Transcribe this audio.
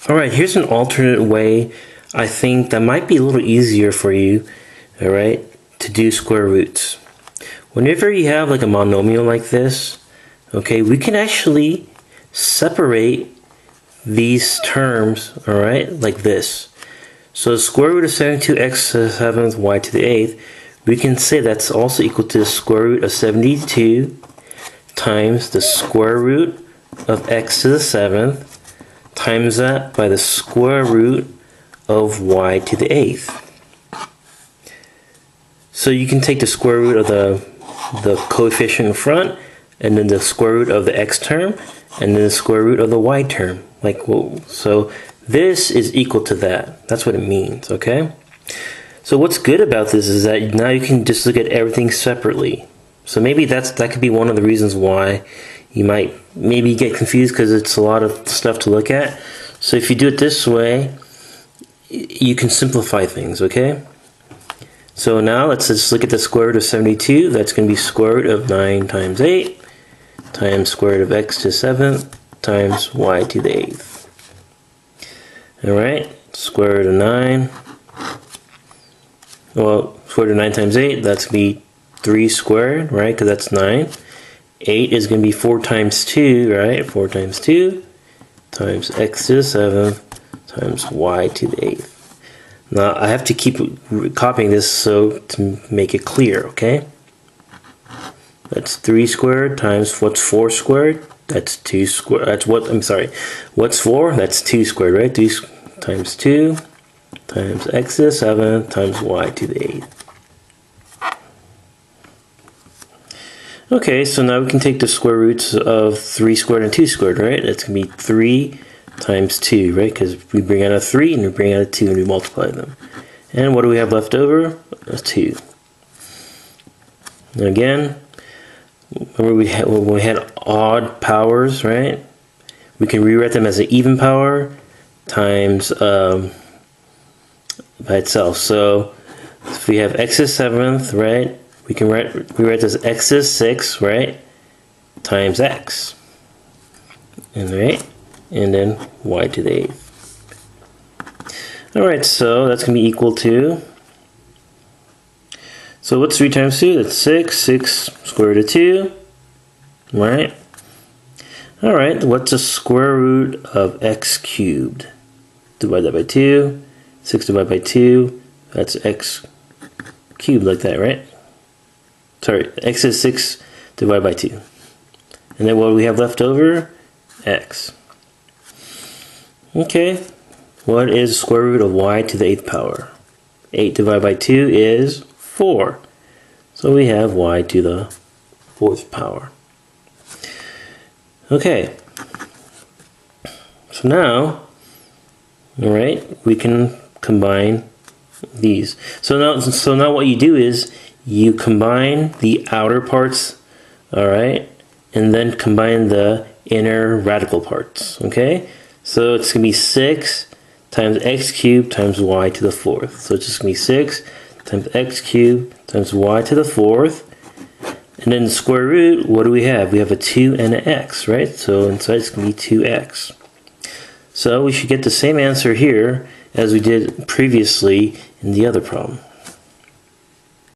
Alright, here's an alternate way I think that might be a little easier for you, alright, to do square roots. Whenever you have like a monomial like this, okay, we can actually separate these terms, alright, like this. So the square root of 72x to the 7th, y to the 8th, we can say that's also equal to the square root of 72 times the square root of x to the 7th times that by the square root of y to the 8th. So you can take the square root of the coefficient in front, and then the square root of the x term, and then the square root of the y term. Like, whoa. So this is equal to that. That's what it means, okay? So what's good about this is that now you can just look at everything separately. So maybe that could be one of the reasons why you might maybe get confused, because it's a lot of stuff to look at. So if you do it this way, you can simplify things, okay? So now let's just look at the square root of 72. That's going to be square root of 9 times 8 times square root of x to the 7th times y to the 8th. Alright, square root of 9. Well, square root of 9 times 8, that's going to be 3 squared, right? Because that's 9. 8 is going to be 4 times 2, right? 4 times 2 times x to the 7th times y to the 8th. Now, I have to keep copying this so to make it clear, okay? That's 3 squared times what's 4 squared? That's 2 squared. That's what, I'm sorry. What's 4? That's 2 squared, right? 3 times 2 times x to the 7th times y to the 8th. Okay, so now we can take the square roots of 3 squared and 2 squared, right? That's going to be 3 times 2, right? Because we bring out a 3 and we bring out a 2 and we multiply them. And what do we have left over? A 2. And again, remember when we had odd powers, right? We can rewrite them as an even power times by itself. So if we have x to the 7th, right? We can rewrite this x to the 6th, right? Times x. And right? And then y to the 8th. Alright, so that's going to be equal to, so what's 3 times 2? That's 6. 6 square root of 2. Right? Alright, what's the square root of x cubed? Divide that by 2. 6 divided by 2. That's x cubed, like that, right? Sorry, x is 6 divided by 2. And then what do we have left over? X. Okay, what is the square root of y to the 8th power? 8 divided by 2 is 4. So we have y to the 4th power. Okay, so now, alright, we can combine these. So now what you do is you combine the outer parts, alright, and then combine the inner radical parts, okay? So it's going to be 6 times x cubed times y to the 4th. So it's just going to be 6 times x cubed times y to the 4th. And then the square root, what do we have? We have a 2 and an x, right? So inside it's going to be 2x. So we should get the same answer here as we did previously in the other problem.